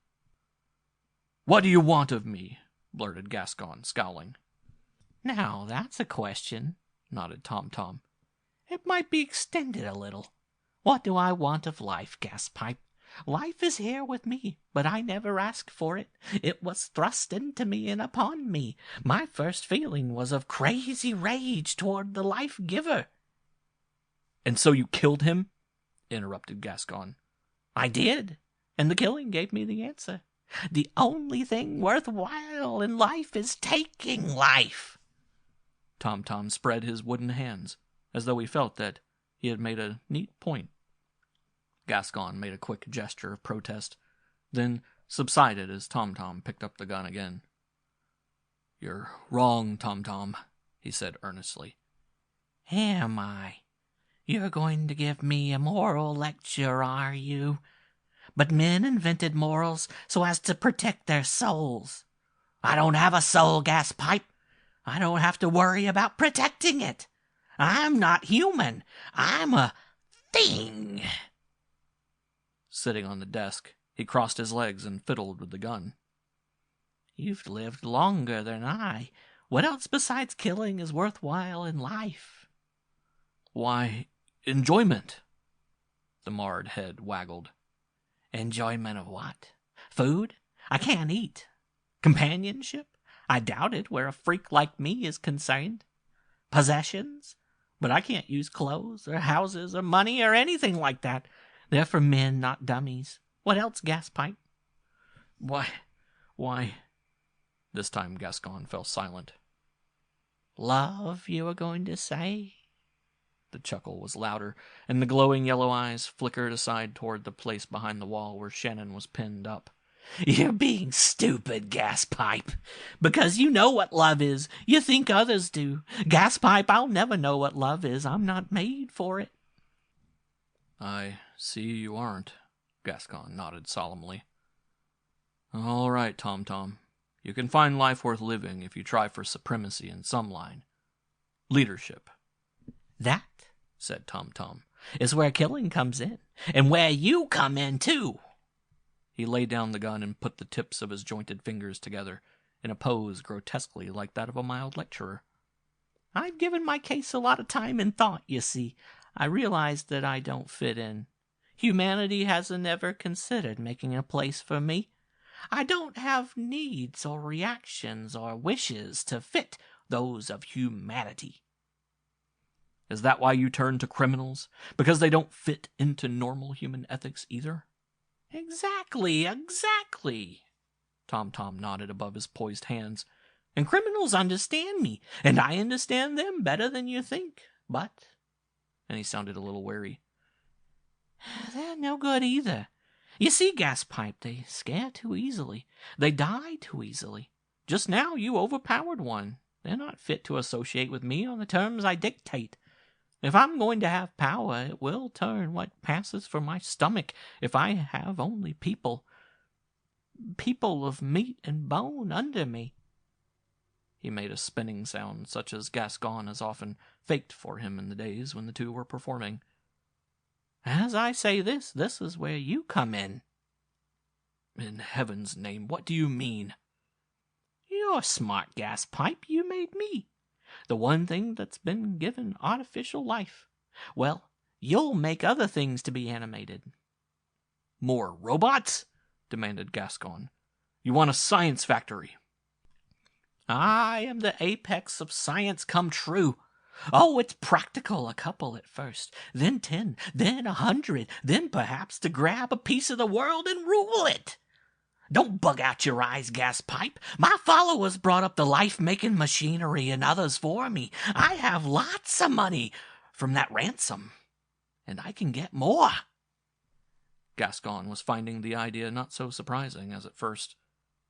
What do you want of me? Blurted Gascon, scowling. Now that's a question, nodded Tom Tom. It might be extended a little. What do I want of life, Gaspipe? Life is here with me, but I never asked for it. It was thrust into me and upon me. My first feeling was of crazy rage toward the life-giver. And so you killed him? Interrupted Gascon. I did, and the killing gave me the answer. The only thing worthwhile in life is taking life. Tom Tom spread his wooden hands, as though he felt that he had made a neat point. Gascon made a quick gesture of protest, then subsided as Tom Tom picked up the gun again. You're wrong, Tom Tom, he said earnestly. Am I? You're going to give me a moral lecture, are you? But men invented morals so as to protect their souls. I don't have a soul, Gaspipe. I don't have to worry about protecting it. I'm not human. I'm a thing. Sitting on the desk, he crossed his legs and fiddled with the gun. You've lived longer than I. What else besides killing is worthwhile in life? Why, enjoyment. The marred head waggled. Enjoyment of what? Food? I can't eat. Companionship? I doubt it where a freak like me is concerned. Possessions? But I can't use clothes or houses or money or anything like that. They're for men, not dummies. What else, gas pipe? Why... This time Gascon fell silent. Love, you were going to say? The chuckle was louder, and the glowing yellow eyes flickered aside toward the place behind the wall where Shannon was pinned up. You're being stupid, gas pipe. Because you know what love is. You think others do. Gas pipe, I'll never know what love is. I'm not made for it. I see you aren't, Gascon nodded solemnly. All right, Tom. You can find life worth living if you try for supremacy in some line. Leadership. That, said Tom, is where killing comes in. And where you come in, too. He laid down the gun and put the tips of his jointed fingers together in a pose grotesquely like that of a mild lecturer. I've given my case a lot of time and thought, you see. I realize that I don't fit in. Humanity hasn't ever considered making a place for me. I don't have needs or reactions or wishes to fit those of humanity. Is that why you turn to criminals? Because they don't fit into normal human ethics either? Exactly. Tom nodded above his poised hands. And criminals understand me, and I understand them better than you think. But, and he sounded a little wary, they're no good either. You see, gas pipe, they scare too easily. They die too easily. Just now you overpowered one. They're not fit to associate with me on the terms I dictate. If I'm going to have power, it will turn what passes for my stomach if I have only people of meat and bone under me. He made a spinning sound such as Gascon has often faked for him in the days when the two were performing. As I say this is where you come in. In heaven's name, what do you mean? You're smart, gas pipe. You made me. The one thing that's been given artificial life. Well, you'll make other things to be animated. More robots? Demanded Gascon. You want a science factory? I am the apex of science come true. Oh, it's practical, a couple at first, then 10, then 100, then perhaps to grab a piece of the world and rule it. Don't bug out your eyes, gas pipe. My followers brought up the life-making machinery and others for me. I have lots of money from that ransom, and I can get more. Gascon was finding the idea not so surprising as at first,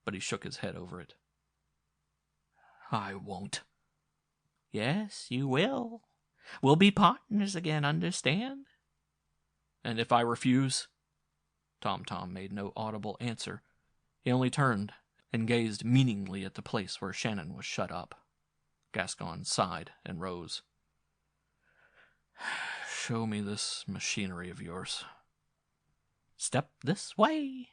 but he shook his head over it. I won't. Yes, you will. We'll be partners again, understand? And if I refuse? Tom made no audible answer. He only turned and gazed meaningly at the place where Shannon was shut up. Gascon sighed and rose. Show me this machinery of yours. Step this way.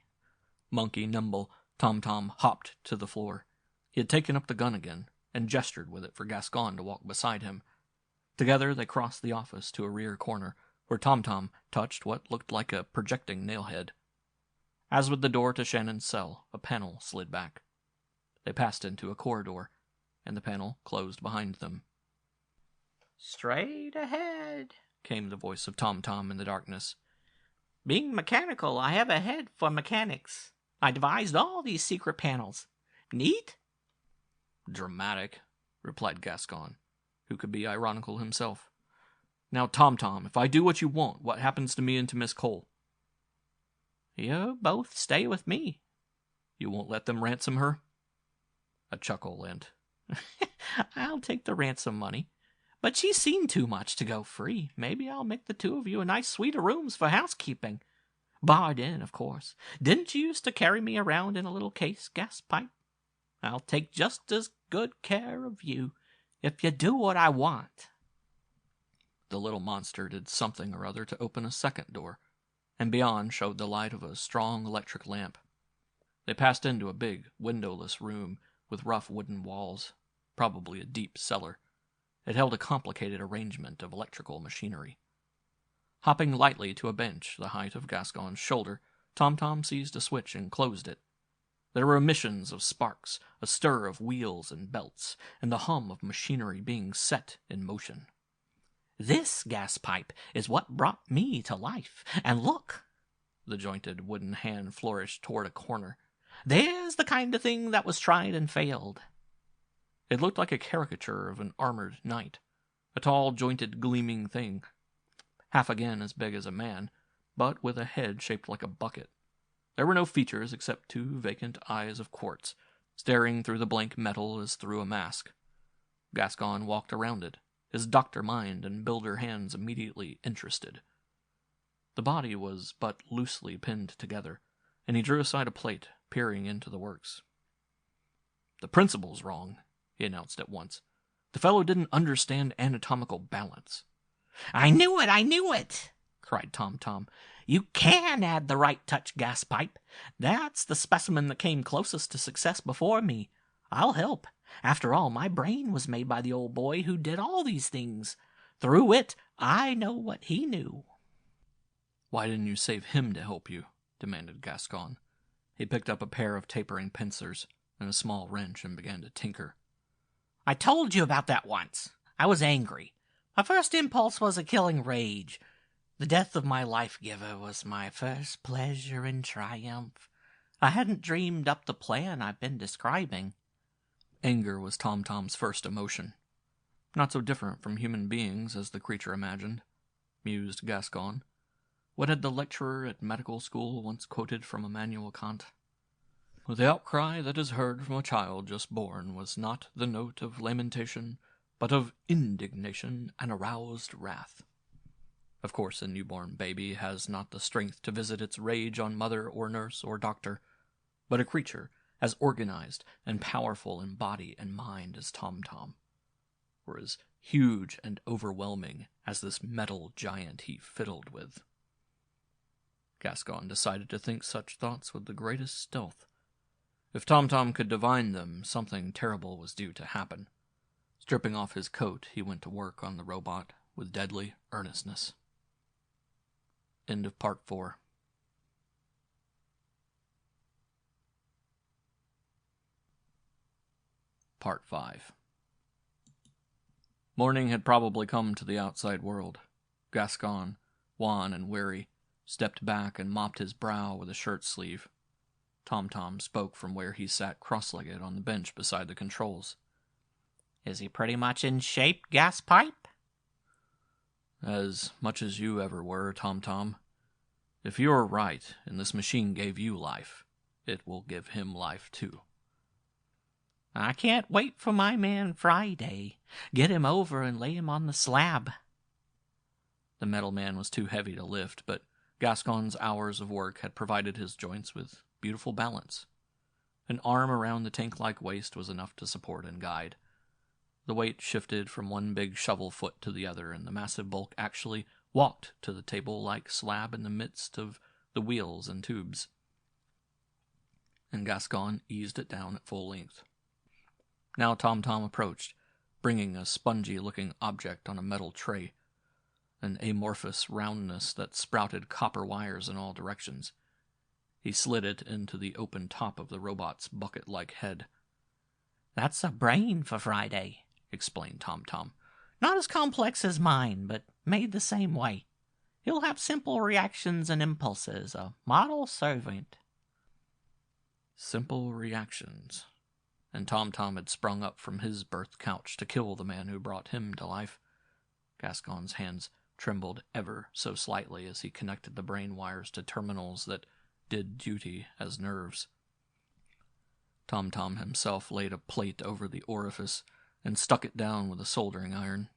Monkey nimble, Tom hopped to the floor. He had taken up the gun again and gestured with it for Gascon to walk beside him. Together they crossed the office to a rear corner, where Tom touched what looked like a projecting nailhead. As with the door to Shannon's cell, a panel slid back. They passed into a corridor, and the panel closed behind them. Straight ahead, came the voice of Tom in the darkness. Being mechanical, I have a head for mechanics. I devised all these secret panels. Neat? Dramatic, replied Gascon, who could be ironical himself. Now, Tom, if I do what you want, what happens to me and to Miss Cole? You both stay with me. You won't let them ransom her? A chuckle and... I'll take the ransom money. But she's seen too much to go free. Maybe I'll make the two of you a nice suite of rooms for housekeeping. Barred in, of course. Didn't you used to carry me around in a little case, gas pipe? I'll take just as good care of you if you do what I want. The little monster did something or other to open a second door, and beyond showed the light of a strong electric lamp. They passed into a big, windowless room with rough wooden walls, probably a deep cellar. It held a complicated arrangement of electrical machinery. Hopping lightly to a bench the height of Gascon's shoulder, Tom seized a switch and closed it. There were emissions of sparks, a stir of wheels and belts, and the hum of machinery being set in motion. This gas pipe is what brought me to life. And look! The jointed wooden hand flourished toward a corner. "There's the kind of thing that was tried and failed." It looked like a caricature of an armored knight, a tall, jointed, gleaming thing, half again as big as a man, but with a head shaped like a bucket. There were no features except two vacant eyes of quartz, staring through the blank metal as through a mask. Gascon walked around it, his doctor mind and builder hands immediately interested. The body was but loosely pinned together, and he drew aside a plate, peering into the works. "The principle's wrong," he announced at once. "The fellow didn't understand anatomical balance." I knew it, cried Tom. "You can add the right touch, gas pipe. That's the specimen that came closest to success before me. I'll help. After all, my brain was made by the old boy who did all these things. Through it, I know what he knew." "Why didn't you save him to help you?" demanded Gascon. He picked up a pair of tapering pincers and a small wrench and began to tinker. "I told you about that once. I was angry. My first impulse was a killing rage. The death of my life-giver was my first pleasure and triumph. I hadn't dreamed up the plan I've been describing." Anger was Tom's first emotion. Not so different from human beings as the creature imagined, mused Gascon. What had the lecturer at medical school once quoted from Immanuel Kant? "The outcry that is heard from a child just born was not the note of lamentation, but of indignation and aroused wrath." Of course, a newborn baby has not the strength to visit its rage on mother or nurse or doctor, but a creature as organized and powerful in body and mind as Tom, or as huge and overwhelming as this metal giant he fiddled with. Gascon decided to think such thoughts with the greatest stealth. If Tom could divine them, something terrible was due to happen. Stripping off his coat, he went to work on the robot with deadly earnestness. End of Part 4. Part 5. Morning had probably come to the outside world. Gascon, wan and weary, stepped back and mopped his brow with a shirt sleeve. Tom spoke from where he sat cross-legged on the bench beside the controls. "Is he pretty much in shape, gas pipe?" "As much as you ever were, Tom. If you're right, and this machine gave you life, it will give him life too." "I can't wait for my man Friday. Get him over and lay him on the slab." The metal man was too heavy to lift, but Gascon's hours of work had provided his joints with beautiful balance. An arm around the tank-like waist was enough to support and guide. The weight shifted from one big shovel foot to the other, and the massive bulk actually walked to the table-like slab in the midst of the wheels and tubes. And Gascon eased it down at full length. Now Tom approached, bringing a spongy-looking object on a metal tray, an amorphous roundness that sprouted copper wires in all directions. He slid it into the open top of the robot's bucket-like head. "That's a brain for Friday," explained Tom. "Not as complex as mine, but made the same way. He'll have simple reactions and impulses, a model servant." Simple reactions. And Tom had sprung up from his birth couch to kill the man who brought him to life. Gascon's hands trembled ever so slightly as he connected the brain wires to terminals that did duty as nerves. Tom himself laid a plate over the orifice and stuck it down with a soldering iron.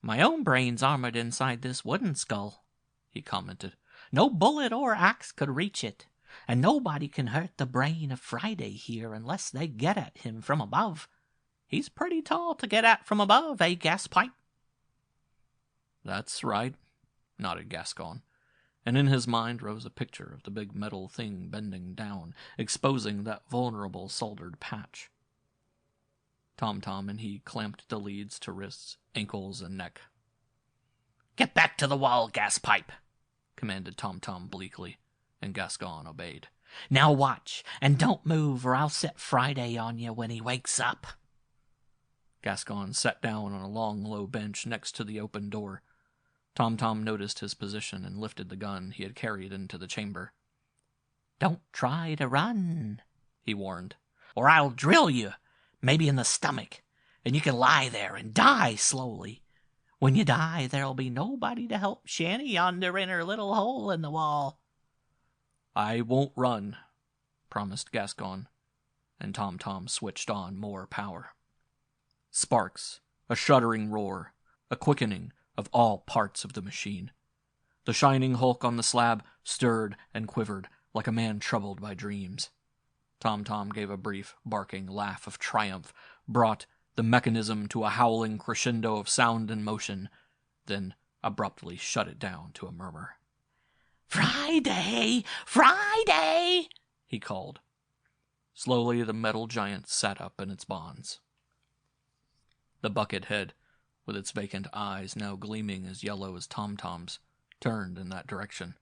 "My own brain's armored inside this wooden skull," he commented. "No bullet or axe could reach it, and nobody can hurt the brain of Friday here unless they get at him from above. He's pretty tall to get at from above, eh, gas pipe?" "That's right," nodded Gascon, and in his mind rose a picture of the big metal thing bending down, exposing that vulnerable soldered patch. Tom and he clamped the leads to wrists, ankles, and neck. "Get back to the wall, gas pipe," commanded Tom bleakly, and Gascon obeyed. "Now watch, and don't move or I'll set Friday on you when he wakes up." Gascon sat down on a long, low bench next to the open door. Tom Tom noticed his position and lifted the gun he had carried into the chamber. "Don't try to run," he warned, "or I'll drill you, maybe in the stomach, and you can lie there and die slowly. When you die, there'll be nobody to help Shanny yonder in her little hole in the wall." "I won't run," promised Gascon, and Tom Tom switched on more power. Sparks, a shuddering roar, a quickening of all parts of the machine. The shining hulk on the slab stirred and quivered like a man troubled by dreams. Tom Tom gave a brief, barking laugh of triumph, brought the mechanism to a howling crescendo of sound and motion, then abruptly shut it down to a murmur. "Friday! Friday!" he called. Slowly the metal giant sat up in its bonds. The bucket head, with its vacant eyes now gleaming as yellow as Tom Tom's, turned in that direction.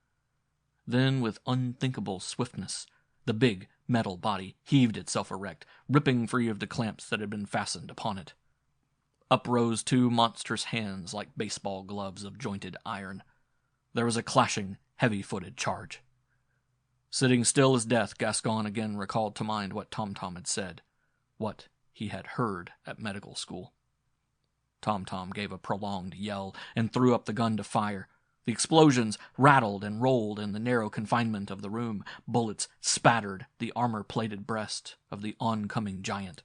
Then, with unthinkable swiftness, the big metal body heaved itself erect, ripping free of the clamps that had been fastened upon it. Up rose two monstrous hands like baseball gloves of jointed iron. There was a clashing, heavy-footed charge. Sitting still as death, Gascon again recalled to mind what Tom Tom had said, what he had heard at medical school. Tom Tom gave a prolonged yell and threw up the gun to fire. The explosions rattled and rolled in the narrow confinement of the room. Bullets spattered the armor-plated breast of the oncoming giant.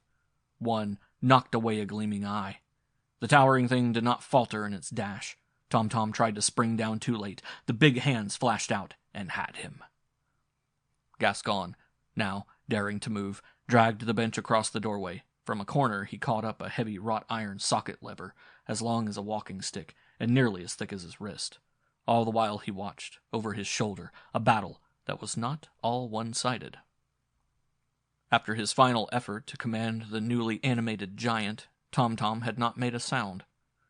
One knocked away a gleaming eye. The towering thing did not falter in its dash. Tom Tom tried to spring down too late. The big hands flashed out and had him. Gascon, now daring to move, dragged the bench across the doorway. From a corner he caught up a heavy wrought iron socket lever, as long as a walking stick, and nearly as thick as his wrist. All the while he watched, over his shoulder, a battle that was not all one-sided. After his final effort to command the newly animated giant, Tom Tom had not made a sound.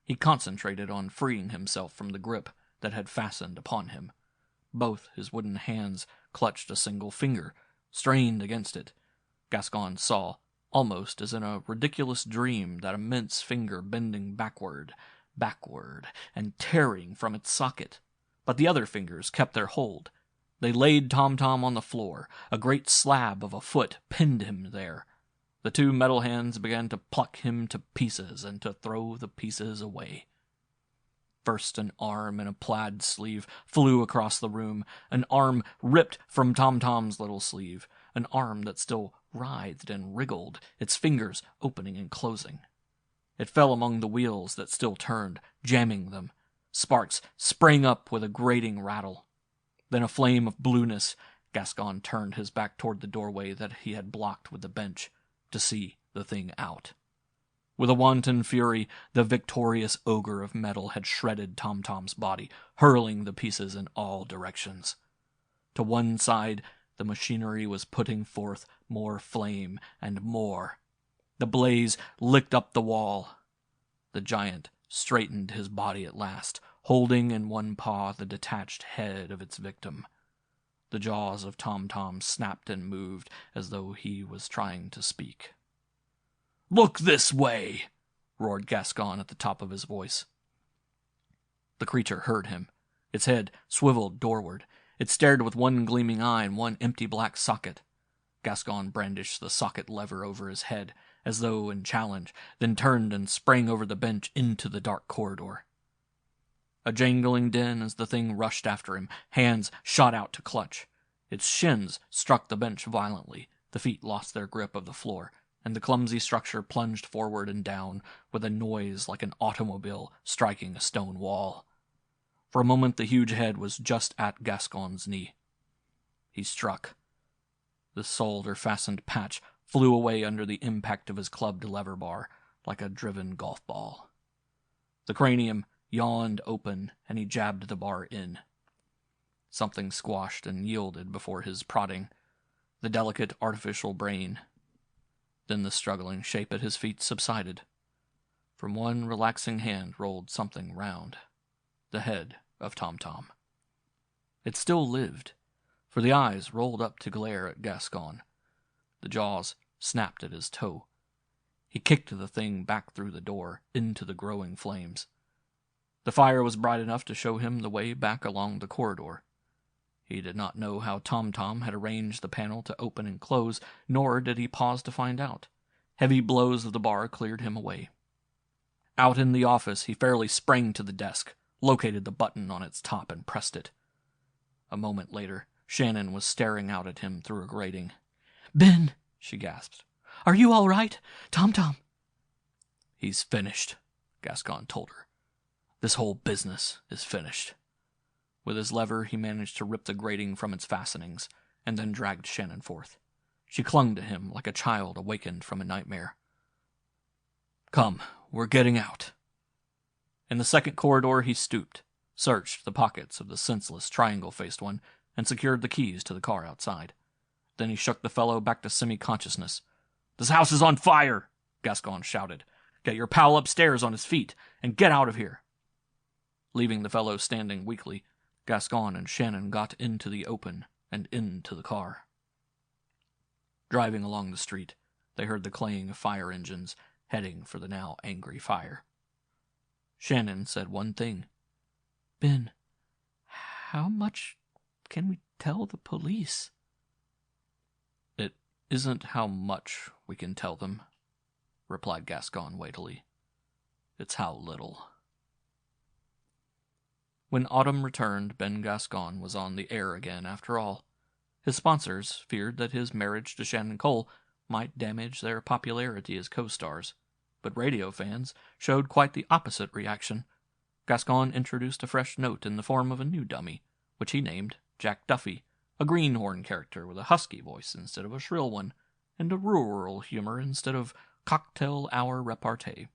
He concentrated on freeing himself from the grip that had fastened upon him. Both his wooden hands clutched a single finger, strained against it. Gascon saw, almost as in a ridiculous dream, that immense finger bending backward, and tearing from its socket. But the other fingers kept their hold. They laid Tom Tom on the floor. A great slab of a foot pinned him there. The two metal hands began to pluck him to pieces and to throw the pieces away. First an arm in a plaid sleeve flew across the room, an arm ripped from Tom Tom's little sleeve, an arm that still writhed and wriggled, its fingers opening and closing. It fell among the wheels that still turned, jamming them. Sparks sprang up with a grating rattle. Then a flame of blueness. Gascon turned his back toward the doorway that he had blocked with the bench, to see the thing out. With a wanton fury, the victorious ogre of metal had shredded Tom Tom's body, hurling the pieces in all directions. To one side, the machinery was putting forth more flame and more. The blaze licked up the wall. The giant straightened his body at last, holding in one paw the detached head of its victim. The jaws of Tom Tom snapped and moved as though he was trying to speak. "Look this way!" roared Gascon at the top of his voice. The creature heard him. Its head swiveled doorward. It stared with one gleaming eye and one empty black socket. Gascon brandished the socket lever over his head, as though in challenge, then turned and sprang over the bench into the dark corridor. A jangling din as the thing rushed after him. Hands shot out to clutch. Its shins struck the bench violently. The feet lost their grip of the floor, and the clumsy structure plunged forward and down with a noise like an automobile striking a stone wall. For a moment the huge head was just at Gascon's knee. He struck. The solder-fastened patch flew away under the impact of his clubbed lever bar like a driven golf ball. The cranium yawned open, and he jabbed the bar in. Something squashed and yielded before his prodding, the delicate artificial brain. Then the struggling shape at his feet subsided. From one relaxing hand rolled something round, the head of Tom Tom. It still lived, for the eyes rolled up to glare at Gascon. The jaws snapped at his toe. He kicked the thing back through the door, into the growing flames. The fire was bright enough to show him the way back along the corridor. He did not know how Tom had arranged the panel to open and close, nor did he pause to find out. Heavy blows of the bar cleared him away. Out in the office, he fairly sprang to the desk, located the button on its top, and pressed it. A moment later, Shannon was staring out at him through a grating. "Ben," she gasped, "are you all right? Tom." "He's finished," Gascon told her. "This whole business is finished." With his lever, he managed to rip the grating from its fastenings, and then dragged Shannon forth. She clung to him like a child awakened from a nightmare. "Come, we're getting out." In the second corridor, he stooped, searched the pockets of the senseless, triangle-faced one, and secured the keys to the car outside. Then he shook the fellow back to semi-consciousness. "This house is on fire!" Gascon shouted. "Get your pal upstairs on his feet, and get out of here." Leaving the fellow standing weakly, Gascon and Shannon got into the open and into the car. Driving along the street, they heard the claying of fire engines, heading for the now angry fire. Shannon said one thing. "Ben, how much can we tell the police?" "It isn't how much we can tell them," replied Gascon weightily. "It's how little." When autumn returned, Ben Gascon was on the air again after all. His sponsors feared that his marriage to Shannon Cole might damage their popularity as co-stars, but radio fans showed quite the opposite reaction. Gascon introduced a fresh note in the form of a new dummy, which he named Jack Duffy, a greenhorn character with a husky voice instead of a shrill one, and a rural humor instead of cocktail hour repartee.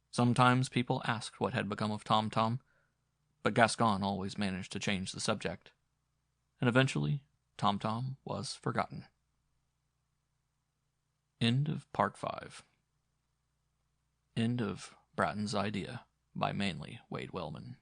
Sometimes people asked what had become of Tom, but Gascon always managed to change the subject. And eventually, Tom was forgotten. End of Part 5. End of Bratton's Idea by mainly Wade Wellman.